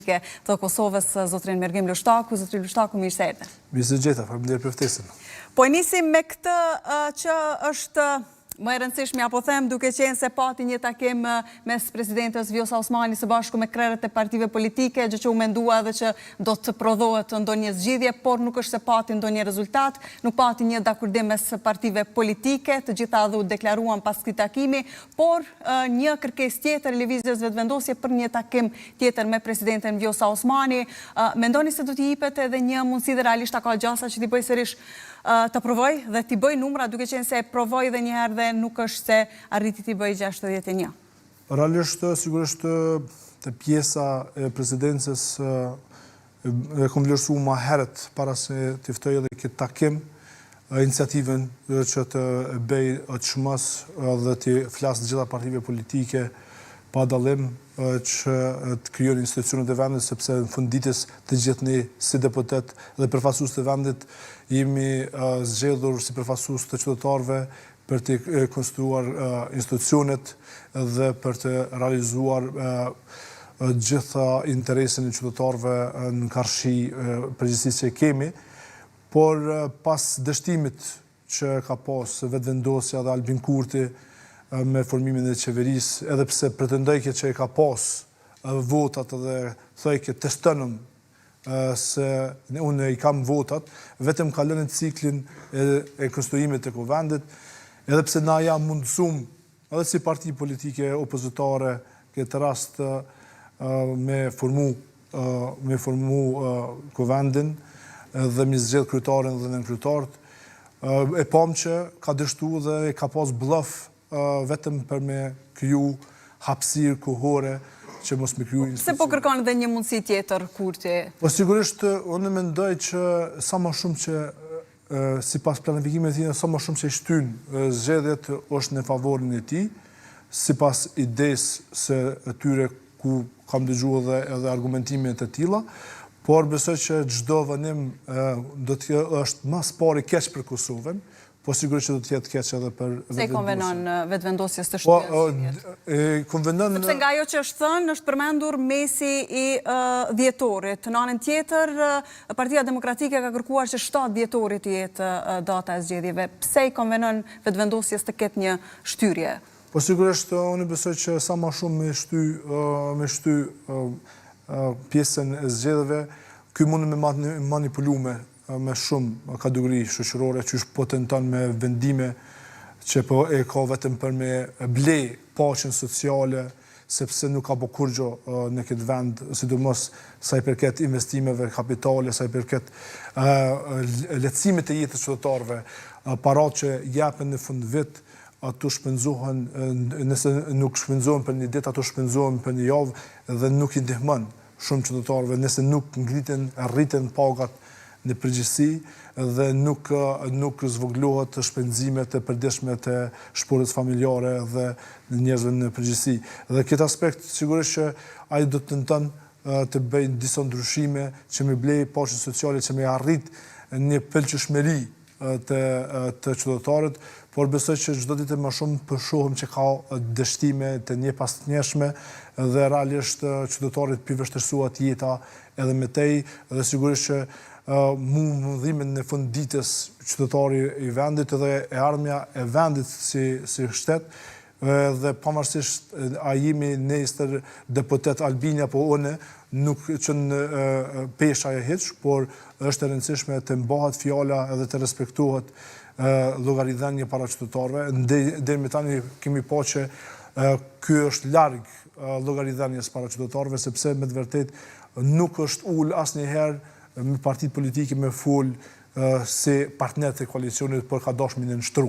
të Kosovës, zotrin Mergim Lushtaku. Zotrin Lushtaku, mirë se erdhe. Mirë se gjeta, faleminderit për ftesën. Po nisim me këtë që është më e rëndësishme, apo them, duke qenë se pati një takim mes presidentës Vjosa Osmani së bashku me krerët e partive politike, gjë që u mendua edhe që do të prodhohet ndonjë zgjidhje, por nuk është se pati ndonjë rezultat, nuk pati një dakurdim mes partive politike, të gjitha dhe u deklaruan pas këtij takimi, por një kërkesë tjetër e lëvizjes vetëvendosje për një takim tjetër me presidenten Vjosa Osmani. Mendoni se do t'i jepet edhe një mundësi dhe realisht ka gjasa që t'i bëj sërish të provoj dhe t'i bëj numra, duke qenë se provoj dhe njëherë dhe nuk është se arriti t'i bëj 61. Realisht, sigurisht, të pjesa e presidencës e kom vlerësu ma herët para se t'i ftoj edhe këtë takim, iniciativen që të bëj të shumës dhe t'i flasë gjitha partive politike pa dallim që të kryon institucionet e vendit, sepse në funditis të gjithë ne si deputet dhe përfasus të vendit jemi zgjedhur si përfasus të qytetarëve për të konstruar institucionet dhe për të realizuar gjitha interesin e qytetarëve në karshi përgjithësisht që kemi, por pas dështimit që ka pas vetëvendosja dhe Albin Kurti me formimin e qeverisë, edhe pse pretendojke që e ka pas votat dhe thojke testënëm se unë i kam votat, vetëm ka lënë ciklin e konstruimit të kuvendit, edhe pse na jam mundësum, edhe si parti politike opozitare, këtë rast me formu kuvendin dhe me zgjedh kryetarin dhe nën kryetarët, e pam që ka dështu dhe ka pas bluff vetëm për me kriju hapësirë kohore që mos me kriju institucion. Se po kërkon edhe një mundësi tjetër, Kurti? Po sigurisht, unë mendoj që sa më shumë që si pas planifikimit tina, sa më shumë që i shtyn zgjedhjet është në favorin e tij, si pas ides se tyre ku kam dëgjuar edhe argumentimet e tilla, por besoj që çdo vendim do të është mas pari keq për Kosovën, po sigurisht që do të jetë keq edhe për vetëvendosjen. Se i konvenon vetëvendosjes të shtyrës? Konvenon... Sepse nga ajo që është thënë, është përmendur mesi i dhjetorit. Në anën tjetër, Partia Demokratike ka kërkuar që 7 dhjetorit të jetë data e zgjedhjeve. Pse i konvenon vetëvendosjes të ketë një shtyrje? Po sigurisht, unë besoj që sa më shumë me shty pjesën e zgjedhjeve, ky mund me manipulume me shumë kategori shoqërore që është potentan me vendime që po e ka vetëm për me ble paqen sociale, sepse nuk ka bo kurgjo në këtë vend, sidomos sa i përket investimeve kapitale, sa i përket lehtësimit e jetës qytetarëve, parat që japen në fund vit, ato shpenzohen, nëse nuk shpenzohen për një ditë, ato shpenzohen për një javë dhe nuk i ndihmon shumë qytetarëve, nëse nuk rriten pagat në përgjithësi dhe nuk zvoglohet shpenzimet e përditshme të shporës familjare dhe njerëzve në përgjithësi. Dhe këtë aspekt sigurisht që ai do të tenton të bëjë disa ndryshime që me blej paqen sociale, që me arrit një pëlqyeshmëri të qytetarët, por besoj që çdo ditë më shumë shohim që ka dështime të një pas të njëshme dhe realisht qytetarët pi vështirësohet jeta edhe me tej, dhe sigurisht që mundhimin në fund ditës qytetari i vendit dhe e ardhmja e vendit si shtet, dhe pavarësisht a jemi nesër deputet Albini apo une, nuk që në pesha e hiç, por është e rëndësishme të mbahet fjala edhe të respektohet llogaridhënia para qytetarëve. Deri me tani kemi pa që ky është larg llogaridhënies para qytetarëve, sepse me të vërtet nuk është ul asnjëherë me partit politike me fol si partner të koalicionit, por ka dashur me nështru.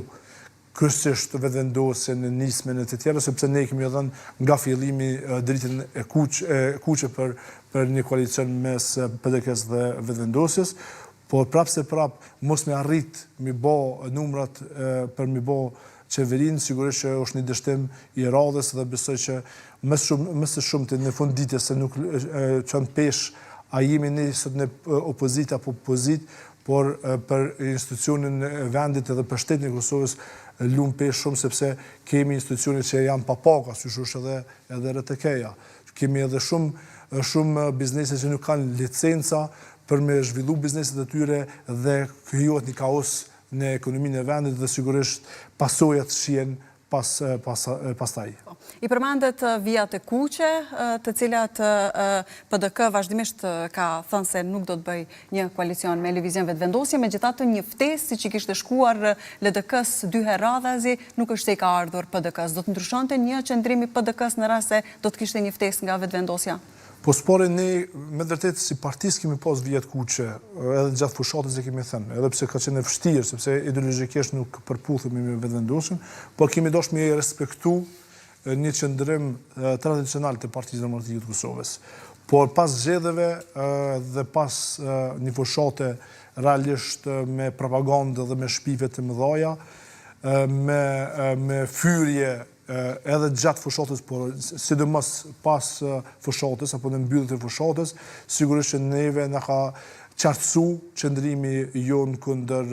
Kryesisht vetëvendosjen në nismen e të tjera, sepse ne kemi dhënë nga fillimi dritën e kuqe për një koalicion mes PDK-s dhe vetëvendosjes, por prapë se prapë mos me arrit me bë numrat për me bë qeverinë, sigurisht që është një dështim i radhës dhe besoj që më së shumti në fund ditës se nuk çon pesh a jemi ne sot në opozit apo pozit, por për institucionin e vendit edhe për shtetin e Kosovës lumë pesh shumë, sepse kemi institucionit që janë pa paga, si është edhe RTK-ja. Kemi edhe shumë shumë biznese që nuk kanë licenca për me zhvillu bizneset e tyre dhe krijohet një kaos në ekonominë e vendit dhe sigurisht pasojat shihen pastaj. I përmendet vijat e kuqe, të cilat PDK vazhdimisht ka thënë se nuk do të bëj një koalicion me Lëvizjen Vetëvendosje, megjithatë një ftesë siç i kishte shkuar LDK-s 2 herë radhazi, nuk është se i ka ardhur PDK-s. Do të ndryshonte një qëndrim i PDK-s në rast se do të kishte një ftesë nga Vetëvendosja? Po spore ne me vërtet si partisë kemi pas vijat kuqe, edhe gjatë fushatës e kemi thënë, edhe pse ka qenë e vështirë, sepse ideologjikisht nuk përputhemi me Vetëvendosjen, por kemi dashur me respektu një qëndrim tradicional të Partisë Demokratike të Kosovës. Por pas zgjedhjeve dhe pas një fushate realisht me propagandë dhe me shpive të mëdha, me fyrje edhe gjatë fushatës, por sidomos pas fushatës apo në mbylljen e fushatës, sigurisht që neve na ka qartësu qëndrimi jon kundër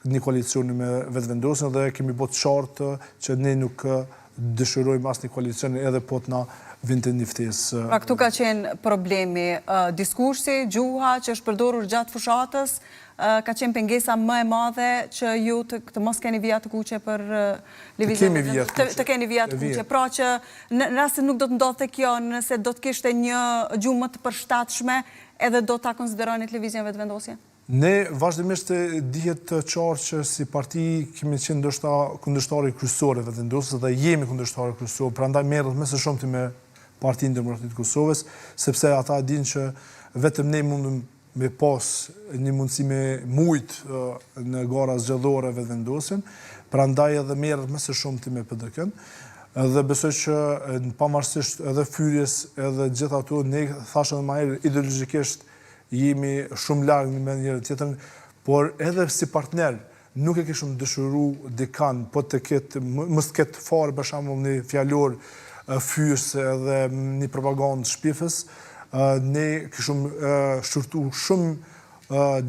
një koalicioni me Vetëvendosjen dhe kemi bërë qartë që ne nuk dëshirojmë asnjë koalicion edhe po të na vinte një ftesë. Pra këtu ka qenë problemi, diskursi, gjuha që është përdorur gjatë fushatës, ka qenë pengesa më e madhe që ju të mos keni vijat të kuqe për Lëvizjen Vetëvendosje. Të keni vijat të kuqe. Pra që në rast se nuk do të ndodhte kjo, nëse do të kishte një gjuhë më të përshtatshme, edhe do ta konsideronit Lëvizjen Vetëvendosje? Ne vazhdimisht dihet të qartë që si parti kemi qenë ndoshta kundërshtarë kryesor të Vetëvendosjes dhe jemi kundërshtarë kryesor, prandaj merret më së shumti me Partinë Demokratike të Kosovës, sepse ata dinë që vetëm ne mundëm me pas një mundësi me mujt në gara zgjedhore Vetëvendosjen, prandaj edhe merret më së shumti me PDK-n. Dhe besoj që pavarësisht edhe fyrjes edhe gjithë ato, ne thashë edhe më herë ideologjikisht jemi shumë larg me njëri tjetrin, por edhe si partner nuk e kishim dëshiru dikan, po të ketë, mos të ketë fare për shembull një fjalor fyes edhe një propagandë shpifës, ne kishim shurtu shumë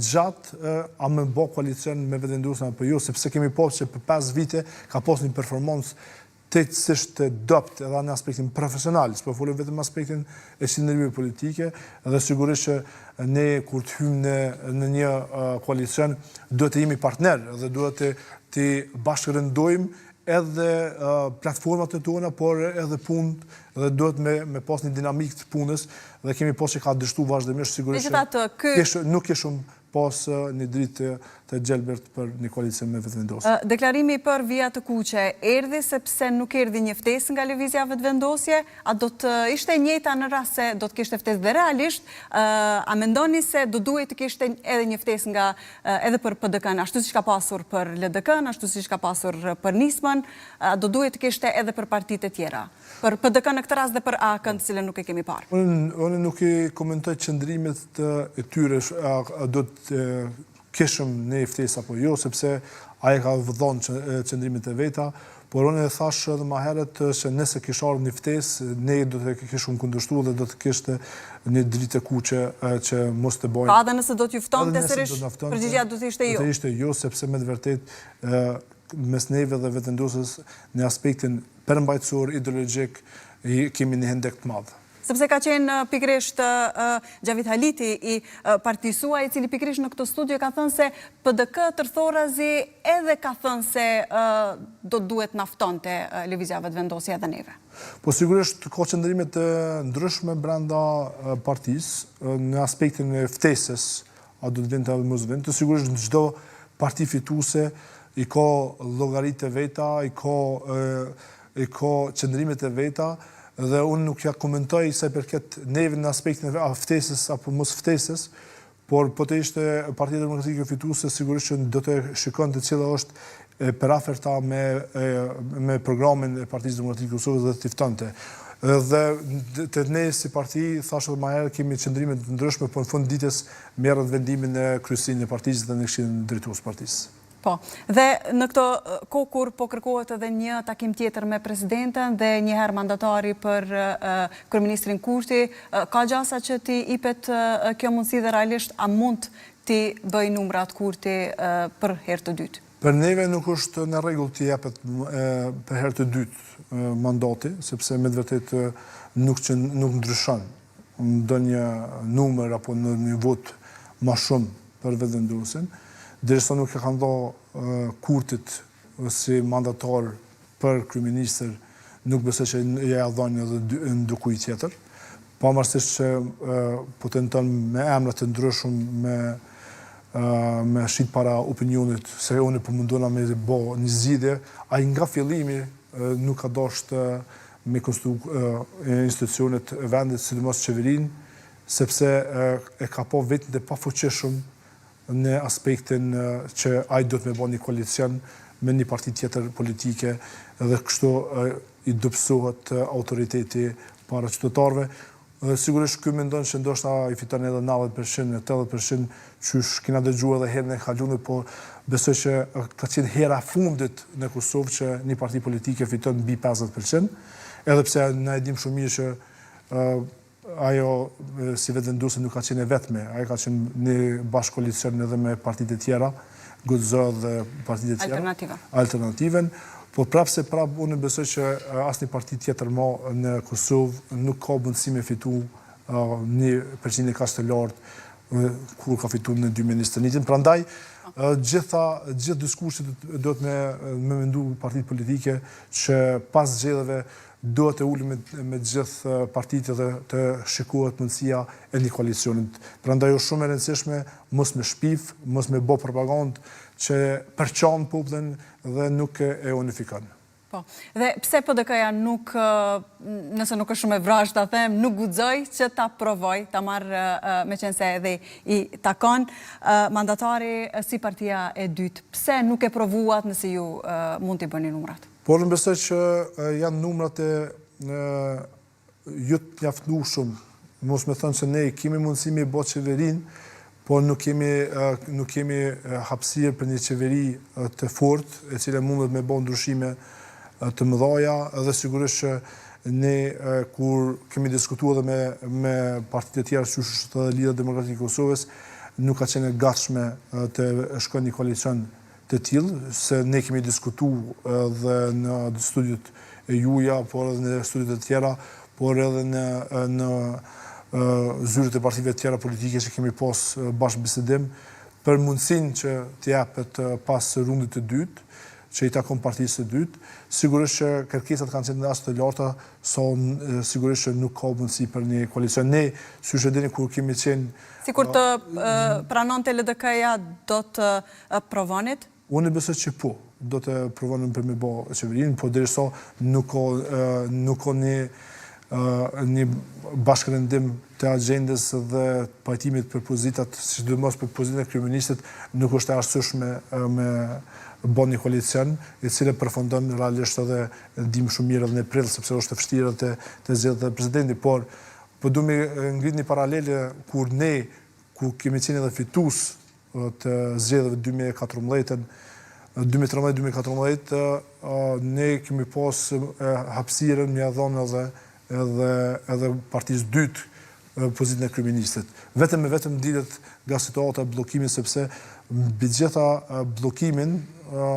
gjatë a me bë koalicion me Vetëvendosjen apo jo, sepse kemi pasur që për 5 vite ka pas një performancë tëjtësisht dopt edhe në aspektin profesional, s'po folëm vetëm aspektin e qëndrimit politike, dhe sigurisht që ne kur të hymë në një koalicion duhet të jemi partner dhe duhet të bashkërëndojmë edhe platformat e tona, por edhe punët dhe duhet me pas një dinamik të punës dhe kemi pas që ka dështu vazhdimisht sigurisht që nuk kishëm pas një dritë të gjelbert për një koalicion me Vetëvendosje. Deklarimi për vijat të kuqe erdhi sepse nuk erdhi një ftesë nga Lëvizja Vetëvendosje, a do të ishte njëjta në rast se do të kishte ftesë dhe realisht, a mendoni se do duhet të kishte edhe një ftesë nga edhe për PDK-n, ashtu siç ka pasur për LDK-n, ashtu siç ka pasur për Nismën, do duhet të kishte edhe për partitë e tjera? Për PDK në këtë rast dhe për AK-n, të cilën nuk e kemi parë. Unë nuk i komentoj qëndrimet e tyre, do të kishëm në ftesë apo jo, sepse ai ka vëdhon qëndrimet e veta, por unë e thash edhe më herët që nëse kishte ardhur një ftesë, ne do të kishim kundërshtuar dhe do të kishte një dritë kuqe që mos të bëjnë. Pa edhe nëse do t'ju ftonte sërish, përgjigjja do të ishte jo. Do të ishte jo, sepse me të vërtet mes neve dhe Vetëvendosjes në aspektin përmbajtësor ideologjik kemi një hendek të madh. Sepse ka qenë pikrisht Xhavit Haliti i partisë suaj, i cili pikrisht në këtë studio ka thënë se PDK tërthorazi edhe ka thënë se do duhet na ftonte Lëvizja Vetëvendosje edhe neve. Po sigurisht ka qëndrime të ndryshme brenda partisë në aspektin e ftesës, a do të vinte apo mos vinte. Sigurisht çdo parti fituese i ka llogaritë e veta, i ka qëndrimet e veta, dhe unë nuk ja komentoj se përket neve në aspektin e ftesës apo mos ftesës, por po të ishte Partia Demokratike fituese, sigurisht që do të shikonte cila është paraferta me programin e Partisë Demokratike të Kosovës dhe të ftonte. Dhe të ne si parti, thashë edhe më herë, kemi qëndrime të ndryshme, por në fund ditës merret vendimin e kryesinë e partisë dhe në këshillin drejtues partisë. Po, dhe në këto kohë kur po kërkohet edhe një takim tjetër me presidenten dhe njëherë mandatari për kryeministrin Kurti, ka gjasa që ti ipet kjo mundësi dhe realisht a mund ti bëj numrat Kurti për herë të dytë? Për neve nuk është në rregull të jepet për herë të dytë mandati, sepse me të vërtetë nuk ndryshon. ndonjë numër apo në një vot më shumë për vetëvendosin, derisa nuk e kanë dhënë Kurtit si mandatar për kryeministër, nuk besoj që ja dhënë edhe ndikujt tjetër. Pavarësisht që po tenton me emra të ndryshëm me shit para opinionit se unë po mundona me bë një zgjidhje, ai nga fillimi nuk ka dashur me institucionet e vendit, sidomos qeverinë, sepse e ka po vetën e pafuqishëm në aspektin që ai do të me bë një koalicion me një parti tjetër politike dhe kështu i dobësohet autoriteti para qytetarëve. Sigurisht ky mendon që ndoshta i fiton edhe 90%, 80%, qysh kena dëgjuar edhe herën e kaluar, por besoj që ka qenë hera fundit në Kosovë që një parti politike fiton mbi 50%, edhe pse na e dim shumë mirë që ajo si vetëvenduese nuk ka qenë e vetme, ajo ka qenë një bashkëkoalicion edhe me partitë e tjera, GUZO dhe partitë e tjera, alternativen. Po prapse unë besoj që asnjë parti tjetër më në Kosovë nuk ka mundësi me fitu një përqindje kaq të lartë kur ka fituar në 2021. Prandaj gjithë diskursit do të me mendu partitë politike që pas zgjedhjeve do të ulën me gjithë partitë dhe të shikohet mundësia e një koalicionit. Prandaj është shumë e rëndësishme mos me shpif, mos me bë propagandë që përçon popullin dhe nuk e unifikon. Po. Dhe pse PDK-ja nuk, nëse nuk është shumë e vrajsh ta them, nuk guxoj që ta provoj, ta marrë me qenë se edhe i takon mandatari si partia e dytë. Pse nuk e provuat nëse ju mund t'i bëni numrat? Por në besoj që janë numrat e ju të mjaftnueshëm, mos me thënë që ne kemi mundësi me bë qeverinë, por nuk kemi hapësirë për një qeveri të fortë, e cila mundet me bë ndryshime të mëdha, dhe sigurisht që ne kur kemi diskutuar edhe me partitë e tjera, siç është edhe Lidhja Demokratike e Kosovës, nuk ka qenë e gatshme të shkojë një koalicion të tillë, se ne kemi diskutuar edhe në studiot e juaja, por edhe në studiot e tjera, por edhe në zyrët e partive tjera politike që kemi pas bashkë bisedim për mundësinë që t'japet pas rundit të dytë, që i takon partisë të dytë. Sigurisht që kërkesat kanë qenë as të larta, sigurisht që nuk ka mundësi për një koalicion. Ne, siç e dini, kur kemi qenë... Sikur të pranonte LDK-ja, do të provonit? Unë besoj që po, do të provonim për me bë qeverinë, po derisa nuk ka një bashkërendim të agendës dhe pajtimit për pozitat, sidomos për pozitën e kryeministit, nuk është e arsyeshme me bën një koalicion, i cili përfundon realisht edhe dim shumë mirë edhe në prill, sepse është e vështirë të zgjedhë presidenti, por du me ngrit një paralele kur kemi qenë edhe fitues të zgjedhjeve 2013-2014, ne kemi pas hapësirën me dhënë edhe partisë dytë pozitën e kryeministit. Vetëm dilet nga situata e bllokimit, sepse mbi gjitha bllokimin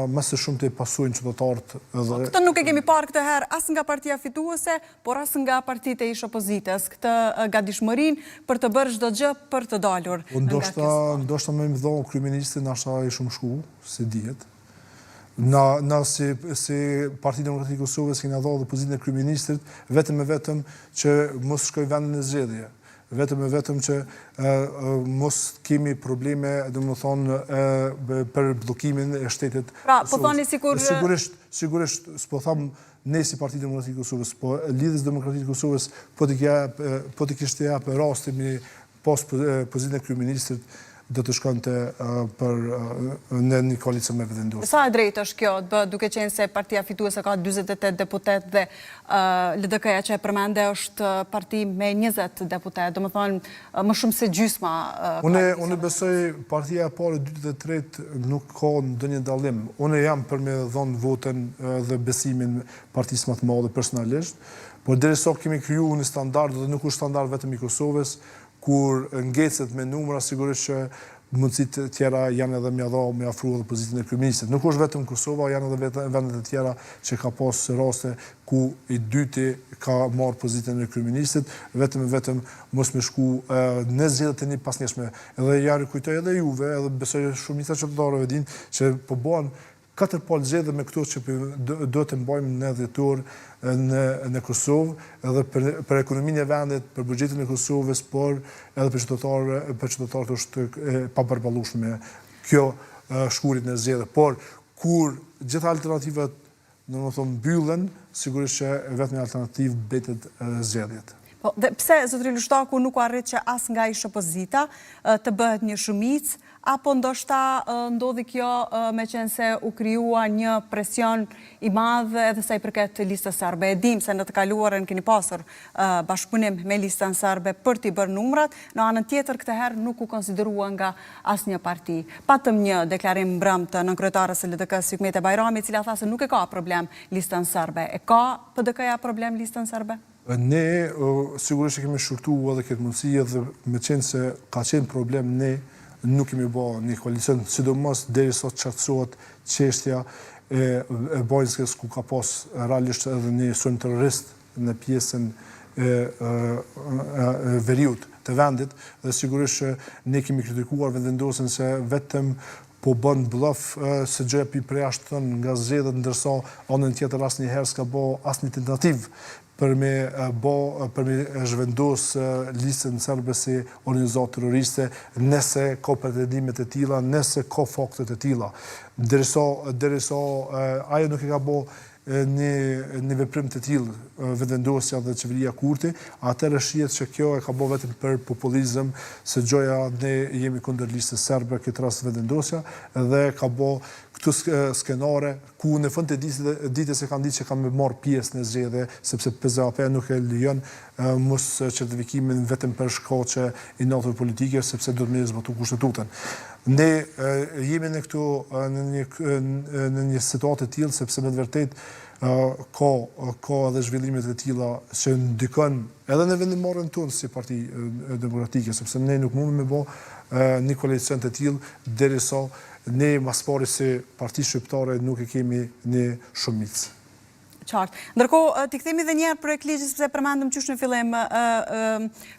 më së shumti pasojnë qytetarët edhe... Këtë nuk e kemi parë këtë herë as nga partia fituese, por as nga partitë e ish opozitës, këtë gatishmërinë për të bërë çdo gjë për të dalur nga kjo. Ndoshta më dhon kryeministi ndoshta i shumë shku, si dihet. Na si Partia Demokratike e Kosovës kena dhënë pozitën e kryeministrit vetëm që mos shkoj vendin në zgjedhje. Vetëm që mos kemi probleme, domethënë, për bllokimin e shtetit. Pra, po thoni sikur... Sigurisht, s'po tham ne si Partia Demokratike e Kosovës, po Lidhjes Demokratike e Kosovës po t'i kishte japë rastin me pas pozitën e kryeministrit, do të shkonte në një koalicion me vetëvendues. Sa e drejtë është kjo, duke qenë se partia fituese ka 48 deputet dhe LDK-ja që e përmende është parti me 20 deputet, do më thonë më shumë se gjysma. Unë besoj partia e parë, dytë dhe tretë nuk ka ndonjë dallim. Unë jam për me dhënë votën dhe besimin partisë më të madhe personalisht, por derisa kemi kriju një standard dhe nuk është standard vetëm i Kosovës, kur ngecet me numra, sigurisht që mundësit tjera janë edhe me afru edhe pozitën e kryeministrit. Nuk është vetëm Kosova, janë edhe vendet e tjera që ka pas raste ku i dyti ka marrë pozitën e kryeministrit, vetëm mos me shku në zgjedhjet e një pasnjeshme. Edhe ja rikujtoj edhe juve, edhe besoj shumica qytetarëve din që po bëhen 4 palë zgjedhje me këto që do të mbajmë në dhjetor në Kosovë, edhe për ekonominë e vendit, për buxhetin e Kosovës, por edhe për qytetarët është e papërballueshme kjo shkurit në zgjedhje. Por kur gjitha alternativat mbyllen, sigurisht që vetëm alternativë mbetet zgjedhjet. Po, dhe pse zotëri Lushtaku nuk arrit që as nga ish opozita të bëhet një shumicë, apo ndoshta ndodhi kjo me qenë se u krijua një presion i madh edhe sa i përket listës serbe. E dim se në të kaluarën keni pasur bashkëpunim me listën serbe për t'i bërë numrat, në anën tjetër këtë herë nuk u konsiderua nga asnjë parti. Patëm një deklarim mbrëmtë në kryetarës së LDK-s Hikmete Bajrami, e cila tha se nuk e ka problem listën serbe. E ka PDK-ja problem listën serbe? Ne sigurisht kemi shurtu edhe këtë mundësi, edhe me qenë se ka qenë problem, ne nuk kemi bërë një koalicion, sidomos deri sot qartësohet çështja e Bojnskës, ku ka pas realisht edhe një sulm terrorist në pjesën e veriut të vendit, dhe sigurisht që ne kemi kritikuar vendvendosjen se vetëm po bën bluff se gjëja pi përjashtën nga zgjedhjet, ndërsa anën tjetër asnjëherë s'ka bërë asnjë tentativë për me zhvendos listën serbe si organizatë terroriste, nëse ka pretendimet e tilla, nëse ka faktet e tilla. Derisa ajo nuk e ka bërë një veprim të tillë vendosja dhe qeveria Kurti, atëherë shihet që kjo e ka bërë vetëm për populizëm, se gjoja ne jemi kundër listës serbe këtë rast vendosja, dhe ka bërë këtu skenare ku në fund të ditës e kanë ditë që kanë marrë pjesë në zgjedhje, sepse PZAP nuk e lejon mos certifikimin vetëm për shkaqe inatove politike, sepse do të më zbatu kushtetutën. Ne jemi në një situatë të tillë, sepse me të vërtetë ka edhe zhvillimet e tilla që ndikon edhe në vendimarrjen tonë si Parti Demokratike, sepse ne nuk mundemi me bë një koalicion të tillë derisa ne mas pari si parti shqiptare nuk e kemi një shumicë. Qartë. Ndërkohë, t'i kthemi edhe një herë projekt ligji, sepse përmendëm qysh në fillim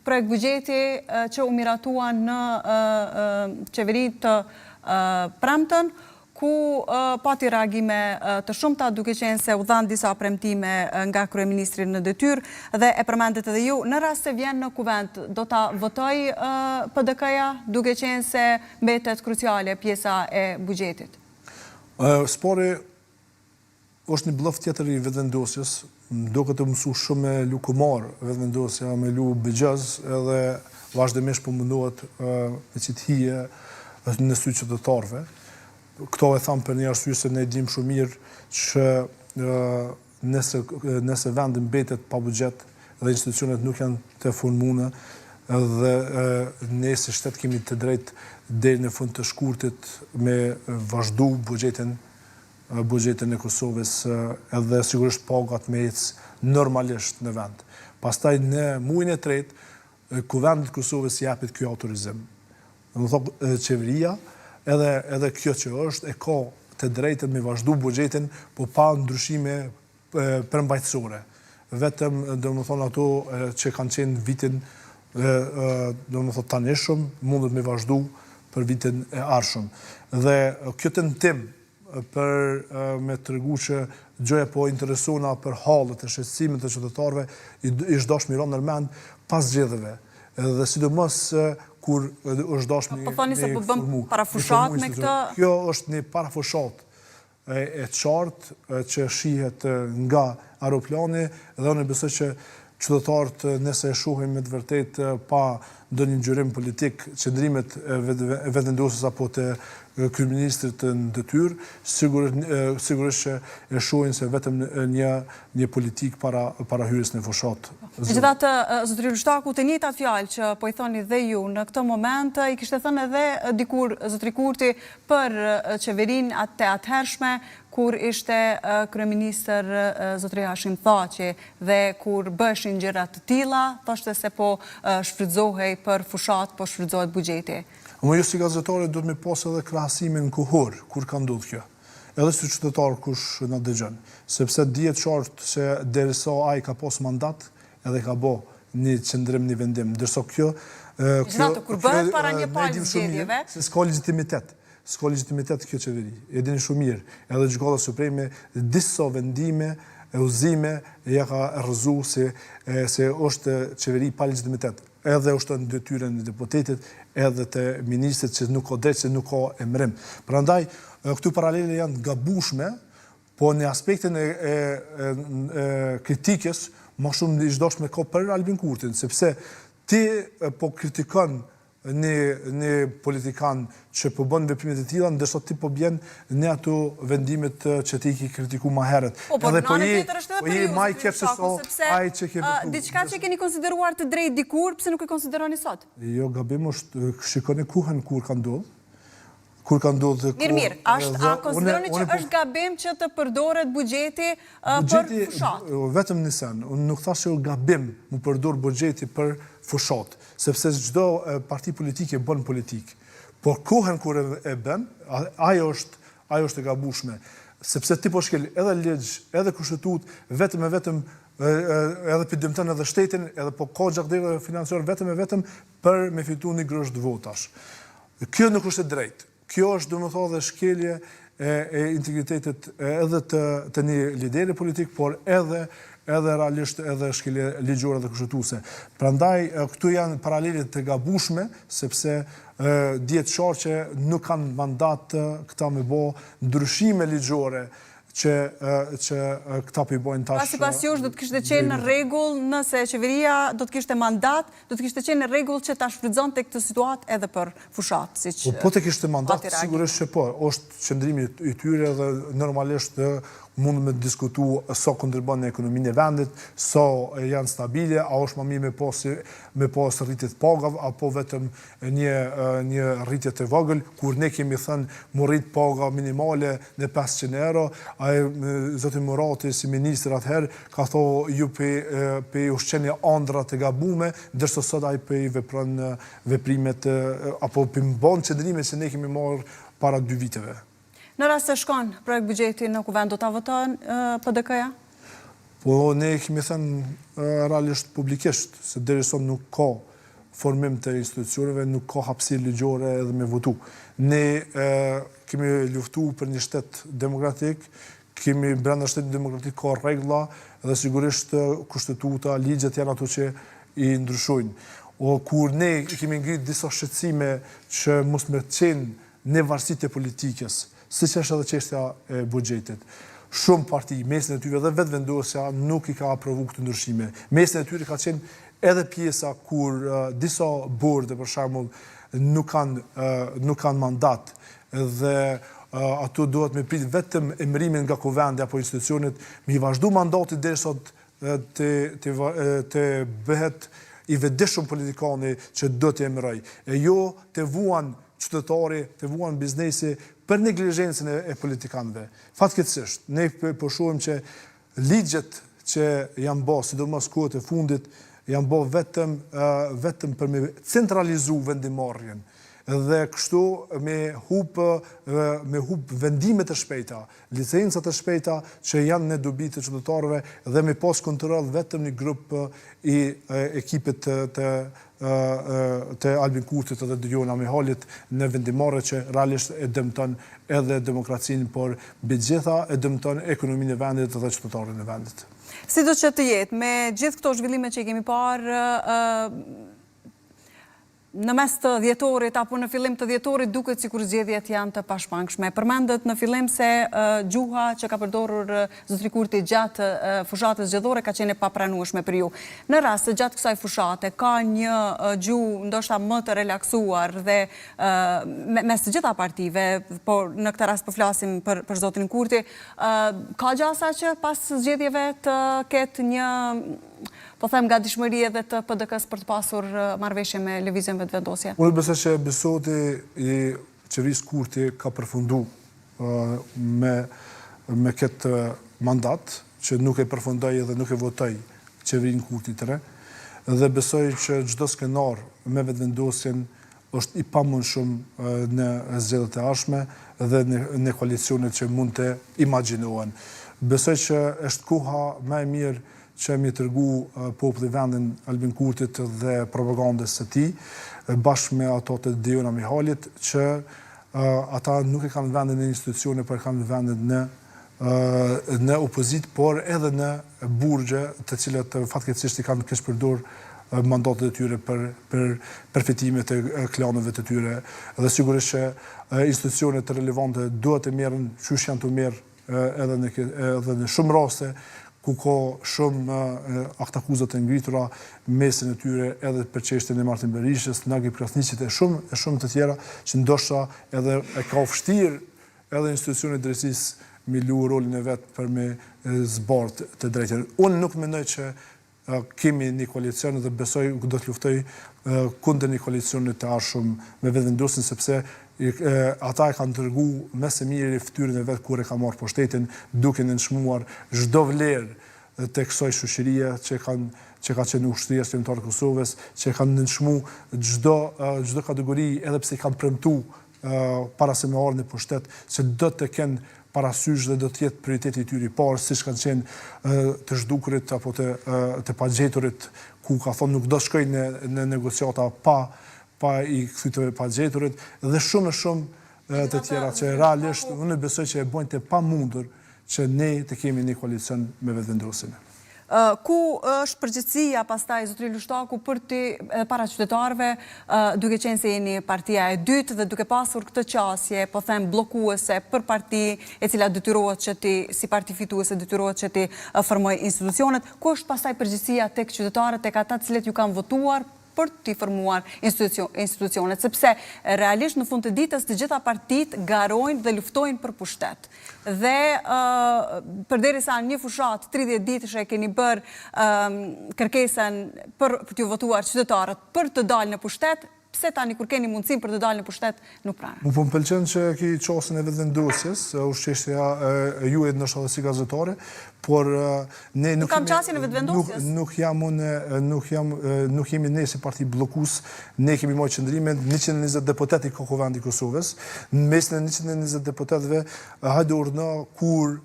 projekt buxheti që u miratua në qeveri të premten, ku pati reagime të shumta, duke qenë se u dhanë disa premtime nga kryeministri në detyrë, dhe e përmendet edhe ju, në rast se vjen në kuvent, do ta votoj PDK-ja, duke qenë se mbetet kruciale pjesa e buxhetit? Spori është një bluff tjetër i vetëvendosjes, duket të mësu shumë me lu kumar vetëvendosja, me lu bëgjaz, edhe vazhdimisht po mundohet me qithije në sy qytetarëve. Këto e thamë për një arsye se ne dim shumë mirë që nëse vendi mbetet pa buxhet dhe institucionet nuk janë të formune, dhe ne si shtet kemi të drejtë deri në fund të shkurtit me vazhdu buxhetin e Kosovës, edhe sigurisht pagat me ecë normalisht në vend. Pastaj në muajin e tretë, Kuventit Kosovës japet ky autorizim. Do të thotë qeveria, edhe kjo që është, e ka të drejtën me vazhdu buxhetin, po pa ndryshime përmbajtësore. Vetëm, do më thonë, ato që kanë qenë vitin, do më thonë, tanishëm, mundet me vazhdu për vitin e arshëm. Dhe kjo tentim për me të regu që gjoja po interesona për halët e shqetësimit të qytetarëve, ishtë dashur miron nërmend pas zgjedhjeve. Dhe sidomos kur është dashur po thoni se po bëm parafushat me këtë? Kjo është një parafushat e qartë që shihet nga aeroplani, dhe unë besoj që qytetarët, nëse e shohin me të vërtetë pa ndonjë ngjyrim politik, qëndrimet e vetëvendosjes apo të kryeministrit në detyrë, sigurisht që e shohin se vetëm një politik para hyrjes në fushat. Megjithatë, zotëri Lushtaku, të njëjtat fjalë që po i thoni dhe ju në këtë moment, i kishte thënë edhe dikur zotëri Kurti për qeverinë atë atëhershme, kur ishte kryeministër zotëri Hashim Thaçi, dhe kur bëshin gjëra të tilla, thoshte se po shfrytëzohej për fushat po shfrytëzohet buxheti? Ju si gazetare do të me pas edhe krahasimin kohor kur ka ndodhur kjo. Edhe si qytetar kush na dëgjon, sepse dihet qartë se derisa ai ka pas mandat, edhe ka bë një qëndrim, një vendim, ndërsa kjo kur bëhet para një palë zgjedhjeve, se s'ka legitimitet. S'ka legitimitet kjo qeveri. E dini shumë mirë. Edhe Gjykata Supreme disa vendime e udhëzime ja ka rrëzu se është qeveri pa legitimitet. Edhe është në detyrën e deputetit, edhe të ministrit që nuk ka drejt, që nuk ka emrim. Prandaj, këtu paralele janë gabueshme, po në aspektin e kritikës, më shumë i çdoshme ka për Albin Kurtin, sepse ti po kritikon një politikan që po bën veprimet e tilla, ndërsa ti po bjen në ato vendimet që ti ke kritikuar më herët. Po në anën tjetër është edhe për ju, më i keq se ai që ke vepruar. Diçka që keni konsideruar të drejtë dikur, pse nuk e konsideroni sot? Jo, gabim është, shikoni kuhen kur ka ndodhur. Kur ka ndodhur. Mirë, a konsideroni që është gabim që të përdoret buxheti për fushat? Vetëm një sen, unë nuk thashë që gabim mu përdor buxheti për fushat, sepse çdo parti politike bën politikë. Por kohën kur e bën, ajo është e gabueshme, sepse ti po shkel edhe ligj, edhe kushtetut, vetëm edhe për dëmton edhe shtetin, edhe po ka gjakdera financiar vetëm për me fitu një grosht votash. Kjo nuk është e drejtë. Kjo është, domethënë, dhe shkelje e integritetit edhe të një lideri politik, por edhe realisht edhe shkelje ligjore dhe kushtetuese. Prandaj, këtu janë paralelit të gabueshme, sepse dihet qartë që nuk kanë mandat këta me bë ndryshime ligjore që këta po i bojnë tash. Sipas jush do të kishte qenë në rregull nëse qeveria do të kishte mandat, do të kishte qenë në rregull që ta shfrytëzonte këtë situatë edhe për fushat, siç. Po të kishte mandat, sigurisht që po, është qëndrimi i tyre dhe normalisht mund me diskutu sa kontribon në ekonominë e vendit, sa janë stabile, a është më mirë me pas rritjet pagave, apo vetëm një rritje të vogël, kur ne kemi thënë mu rrit paga minimale në 500 euro, zoti Murati si ministër atëherë ka thonë ju pe ushqenje ëndra të gabume, ndërsa sot ai pe vepron veprimet apo pe mbon qëndrime që ne kemi marrë para 2 viteve. Në rast se shkon projekt buxheti në kuvend, do ta voton PDK-ja? Po ne kemi thënë realisht publikisht se deri sot nuk ka formim të institucioneve, nuk ka hapësirë ligjore edhe me votu. Ne kemi luftu për një shtet demokratik, kemi brenda shtetit demokratik ka rregulla dhe sigurisht kushtetuta, ligjet janë ato që i ndryshojnë. O kur ne kemi ngritë disa shqetësime që mos me qenë në varësitë e politikës, siç është edhe çështja e buxhetit. Shumë parti, mesin e tyre dhe vetë vendosja nuk i ka aprovu këtë ndryshime. Mesin e tyre ka qenë edhe pjesa kur disa borde, për shembull, nuk kanë mandat dhe ato duhet me prit vetëm emërimin nga kuvendi apo institucionet, me i vazhdu mandatit derisa të bëhet i vetëdijshëm politikani që do të emëroj. E jo të vuan qytetari, të vuan biznesi për neglizhencën e politikanëve. Fatkeqësisht, ne po shohim që ligjet që janë bërë, sidomos kohët e fundit, janë bërë vetëm për me centralizu vendimarrjen dhe kështu me hub vendimet e shpejta, licencat e shpejta që janë në dobi të qytetarëve dhe me pas kontroll vetëm një grup i ekipit të Albin Kurtit dhe Jona Mihalit në vendimarrje që realisht e dëmton edhe demokracinë, por mbi gjitha e dëmton ekonominë e vendit dhe qytetarët e vendit. Si do që të jetë, me gjithë këto zhvillime që i kemi parë në mes të dhjetorit apo në fillim të dhjetorit, duket sikur zgjedhjet janë të pashmangshme. Përmendet në fillim se gjuha që ka përdorur zotri Kurti gjatë fushatës zgjedhore ka qenë e papranueshme për ju. Në rast se gjatë kësaj fushate ka një gjuhë ndoshta më të relaksuar dhe mes të gjitha partive, por në këtë rast po flasim për zotrin Kurti, ka gjasa që pas zgjedhjeve të ketë një, po them, gatishmëri edhe të PDK-s për të pasur marrëveshje me lëvizjen vetëvendosje? Unë besoj që besoti i qeverisë Kurti ka përfundu me këtë mandat, që nuk e përfundoi dhe nuk e votoi qeverinë Kurti të re. dhe besoj që çdo skenar me vetëvendosjen është i pamundshëm në zgjedhjet e ardhshme dhe në koalicionet që mund të imagjinohen. Besoj që është koha më e mirë që mi tërgu populli vendin Albin Kurtit dhe propagandës së tij, bashkë me ato të Diona Mihalit, që ata nuk e kanë vendin në institucione, por kanë vendin në opozit, por edhe në burgje, të cilat fatkeqësisht i kanë keq përdor mandatet e tyre për përfitimet e klaneve të tyre. Dhe sigurisht që institucionet të relevante duhet të merren çush janë të merr edhe në shumë raste ku ka shumë aktakuzat e ngritura mesin e tyre edhe për çështjen e Martin Berishës, Nagi Krasniqit e shumë të tjera që ndoshta edhe e ka vështirë edhe institucionet e drejtësisë me lu rolin e vet për me zbart të drejtën. Unë nuk mendoj që kemi një koalicion dhe besoj do të luftoj kundër një koalicioni të ardhshëm me vetëvendosjen, sepse ata e kanë tërgu me së miri fytyrën e vet kur e ka marrë pushtetin, duke nënçmuar çdo vlerë të kësaj shoqërie që ka qenë ushtria shqiptare e Kosovës, që kanë nënçmu çdo kategori, edhe pse i kanë premtuar para se me ardhur në pushtet se do të kenë parasysh dhe do të jetë prioriteti i tyre i parë, siç kanë qenë të zhdukurit apo të pagjeturit, ku ka thonë nuk do shkojnë në negociata pa i kthytur pagjeturit, dhe shumë të tjera që realisht unë besoj që e bojnë të pamundur që ne të kemi një koalicion me vetëvendosjen. Ku është përgjegjësia pastaj zotëri Lushtaku për ti para qytetarëve, duke qenë se jeni partia e dytë dhe duke pasur këtë qasje, po them bllokuese për parti e cila detyrohet që ti si parti fituese detyrohet që ti formoj institucionet, ku është pastaj përgjegjësia tek qytetarët, tek ata të cilët ju kanë votuar për t'i formuar institucionet, sepse realisht në fund të ditës të gjitha partitë garojnë dhe luftojnë për pushtet. Dhe përderisa një fushat 30 ditësh e keni bërë kërkesën për t'ju votuar qytetarët për të dalë në pushtet, pse tani kur keni mundësinë për të dalë në pushtet nuk pranë? Më pëlqen që ki qasën e vetëvendosjes, është çështja e juaj ndoshta si gazetare, por ne nuk kam qasjen e vetëvendosjes. Nuk jemi ne si parti bllokues, ne kemi marrë qëndrimin 120 deputetë i Kokovendit të Kosovës, në mesin e 120 deputetëve hajde urdhna kur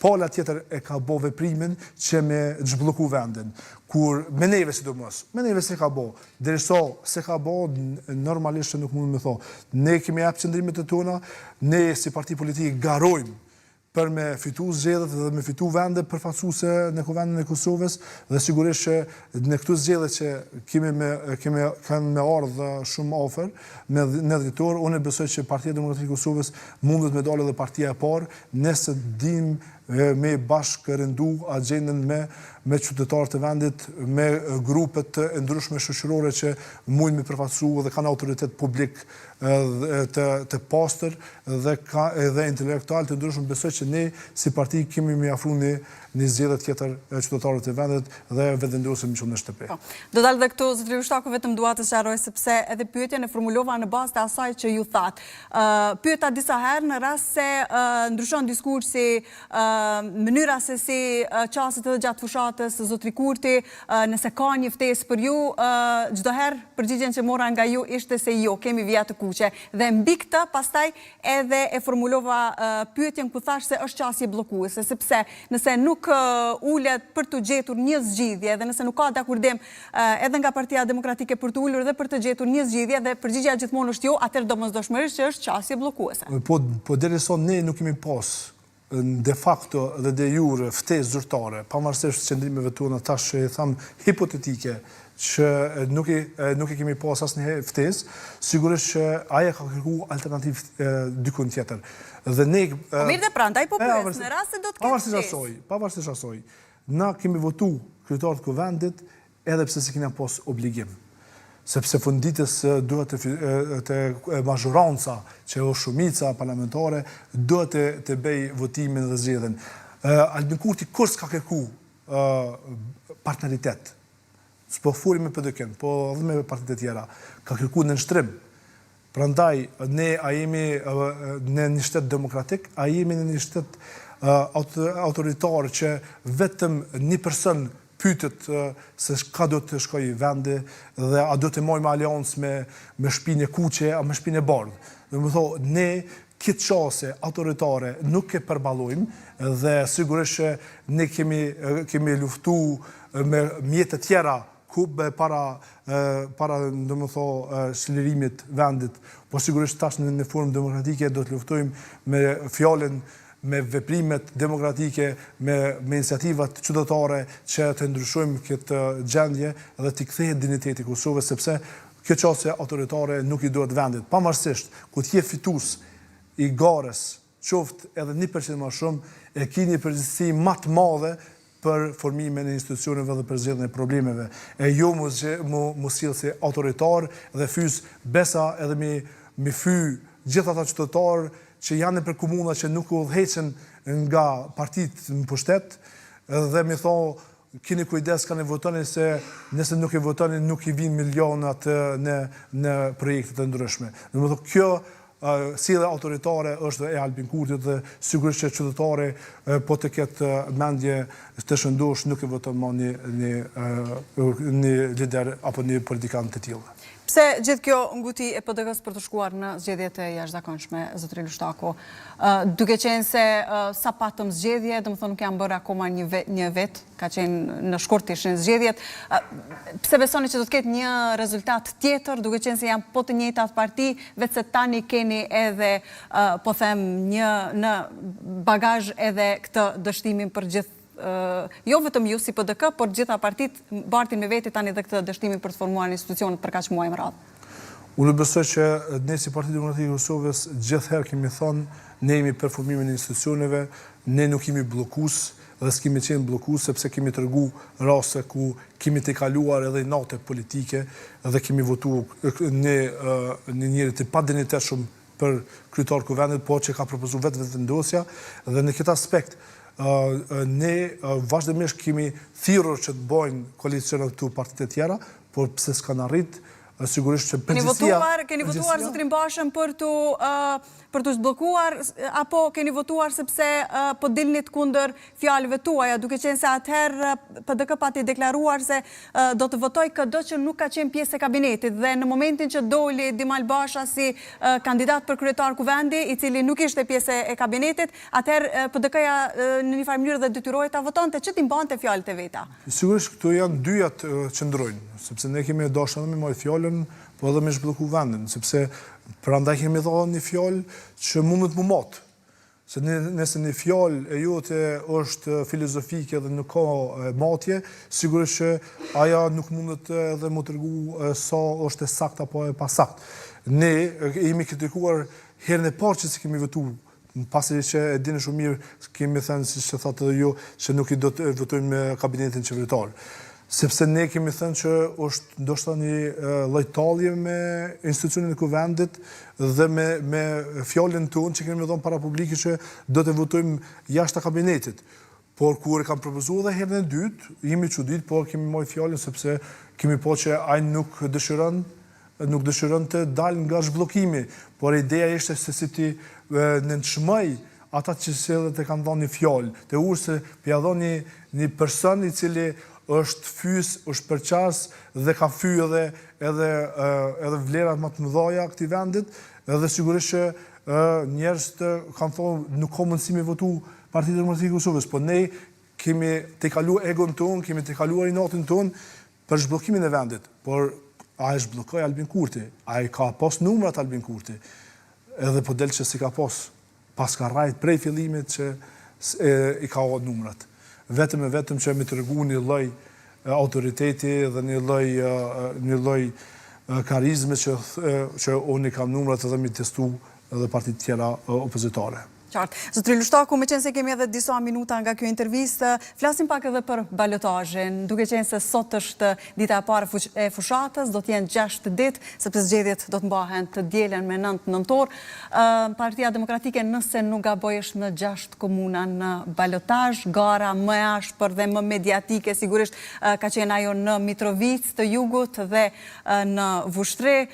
pala tjetër e ka bë veprimin që me zhblloku vendin. Kur me neve sidomos, me neve se ka bo, derisa se ka bo, normalisht nuk mund me tho. Ne kemi jap qëndrimet e tona, ne si parti politik garojmë për me fitu zgjedhjet dhe me fitu vende përfaqësuese në Kuvendin e Kosovës, dhe sigurisht që në këto zgjedhje që kanë me ardhë shumë afër në dhjetor, unë besoj që Partia Demokratike e Kosovës mundet me dalë edhe partia e parë, nëse dim me bashkë rëndu agendën me qytetarët e vendit, me grupet e ndryshme shoqërore që mund me përfaqësu dhe kanë autoritet publik të pastër dhe intelektual të ndryshëm. Besoj që ne si parti kemi me afru një zgjedhje tjetër qytetarët e vendit dhe vetëvendosemi që në shtëpi. Do dalë dhe këtu, zotëri Lushtaku, vetëm dua të sqaroj sepse edhe pyetjen e formulova në bazë të asaj që ju thatë. Pyeta disa herë në rast se ndryshon diskursi, mënyra se si qaset edhe gjatë fushatës zotëri Kurti, nëse ka një ftesë për ju, çdo herë përgjigjen që mora nga ju ishte se jo, kemi vija të kuqe. Dhe mbi këtë pastaj edhe e formulova pyetjen ku thash se është qasje bllokuese, sepse nëse nuk ulet për të gjetur një zgjidhje dhe nëse nuk ka dakordim edhe nga Partia Demokratike për të ulur dhe për të gjetur një zgjidhje dhe përgjigjja gjithmonë është jo, atëherë domosdoshmërisht që është qasje bllokuese. Po derisa ne nuk kemi pas de facto dhe de jure ftesë zyrtare, pavarësisht qëndrimeve tona tash që i tham hipotetike, që nuk e kemi pas asnjëherë ftesë, sigurisht që aja ka kërkuar alternativë dikun tjetër. Dhe ne mirë dhe prandaj po pyes, në rast se do të ketë pavarësisht asaj, na kemi votu kryetarët e Kuvendit edhe pse se kena pas obligim. Sepse funditës duhet të mazhoranca që është shumica parlamentare, duhet të bëj votimin dhe zgjedhjen. Albin Kurti kur s'ka kërku partneritet, s'po furi me PDK-n, po edhe me partitë tjera, ka kërku në nështrim. Prandaj, ne a jemi në një shtet demokratik, a jemi në një shtet autoritar që vetëm një person pytet se ka do të shkoj vendi dhe a do të mojmë aliancë me shpinë e kuqe a me shpinë e bardhë. Dhe më thonë, ne këtë qase autoritare nuk e përballojmë dhe sigurisht që ne kemi luftu me mjete tjera para shlirimit vendit, po sigurisht tash në formë demokratike do të luftojmë me fjalën, me veprimet demokratike, me iniciativat qytetare që të ndryshojmë këtë gjendje dhe të kthehet digniteti Kosovës, sepse kjo qasje autoritare nuk i duhet vendit. Pavarësisht ku t'je fitus i garës, qoftë edhe 1% më shumë, e ki një përgjegjësi më të madhe për formimin e institucioneve dhe për zgjedhjen e problemeve. E jo mu sjell si autoritar dhe fys besa edhe mi fy gjithë ata qytetarë që janë për komuna që nuk udhëheqen nga partitë në pushtet dhe mi thonë keni kujdes kanë votoni se nëse nuk e votoni nuk i vinë milionat në projekte të ndryshme. Do të thotë kjo sjellje autoritare është e Albin Kurtit dhe sigurisht që qytetari po të ketë mendje të shëndosh nuk e voton më një lider apo një politikan të tillë. Pse gjithë kjo nguti e PDK-s për të shkuar në zgjedhjet e jashtëzakonshme, zotëri Lushtako, duke qenë se sa patëm zgjedhje, domethënë nuk janë bërë akoma një vet, ka qenë në shkurt ishin zgjedhjet, pse besoni që do të ketë një rezultat tjetër, duke qenë se janë po të njëjtat parti, vetëse tani keni edhe po them një në bagazh edhe këtë dështimin për gjithë jo vetëm ju si PDK, por gjitha partit bartin me veti tani dhe këtë dështimin për të formuar institucionet për kaq muaj më radhë. Unë besoj që ne si Partia Demokratike e Kosovës gjithherë kemi thënë ne jemi për formimin e institucioneve, ne nuk jemi bllokues dhe s'kemi qenë bllokues sepse kemi tregu raste ku kemi të kaluar edhe natë politike dhe kemi votuar një njeri të padinjitetshëm për kryetar kuvendit, po që ka propozuar vetë vendosja dhe në këtë aspekt ne vazhdimisht kemi thirrur që të bëjnë koalicione këtu partitë e tjera, por pse s'kan arrit, sigurisht që Keni votuar zotrin Bashën për të zbllokuar apo keni votuar sepse po dilnit kundër fjalëve tuaja, duke qenë se atëherë PDK pati deklaruar se do të votoj këdo që nuk ka qenë pjesë e kabinetit dhe në momentin që doli Dimal Basha si kandidat për kryetar kuvendi, i cili nuk ishte pjesë e kabinetit, atëherë PDK-ja në një farë mënyrë dhe detyrohej ta votonte, që ti mbante fjalët e veta. Sigurisht këtu janë dyjat që ndrojnë, sepse ne kemi dashur me marrë fjalën po edhe me zhblloku vendin, sepse prandaj kemi dhënë një fjalë që mundet mu matë. Se nëse një fjalë e jote është filozofike dhe nuk ka matje, sigurisht që aja nuk mundet edhe mu tregu sa është e saktë apo e pasakt. Ne jemi kritikuar herën e parë që si kemi votuar, pasi që e dini shumë mirë kemi thënë siç e thatë edhe ju që nuk i do të votojmë me kabinetin qeveritar. Sepse ne kemi thënë që është ndoshta një lloj tallje me institucionin e kuvendit dhe me fjalën tonë që kemi dhënë para publikut që do të votojmë jashtë kabinetit. Por kur e kam propozuar edhe herën e dytë, jemi çudit, por kemi marrë fjalën sepse kemi po që ai nuk dëshiron të dalë nga zhbllokimi, por ideja ishte se si ti nënçmoj ata që sjellën të kanë dhënë një fjalë, të urse pia dhënë një person i cili është fys, është përqas dhe ka fy edhe vlerat më të mëdha këtij vendit, edhe sigurisht që njerëz të kanë thonë nuk ka mundësi me votu Partia Demokratike e Kosovës, po ne kemi të kaluar egon ton, kemi të kaluar inatin ton për zhbllokimin e vendit, por a e zhbllokoi Albin Kurti, a i ka pas numrat Albin Kurti, edhe po del që si ka pas ka rajt prej fillimit që i ka numrat. Vetëm që me të regu një lloj autoriteti dhe një lloj karizme që unë i kam numrat edhe mi testu edhe partit tjera opozitare. Qartë. Zotri Lushtako, me qenë se kemi edhe disa minuta nga kjo intervistë, flasim pak edhe për balotazhin, duke qenë se sot është dita e parë e fushatës, do t'jenë 6 ditë, sepse zgjedhjet do të mbahen të dielen me 9 nëntor. Partia Demokratike, nëse nuk gaboj, është në 6 komuna në balotazh, gara më e ashpër dhe më mediatike, sigurisht ka qenë ajo në Mitrovic të Jugut dhe në Vushtri.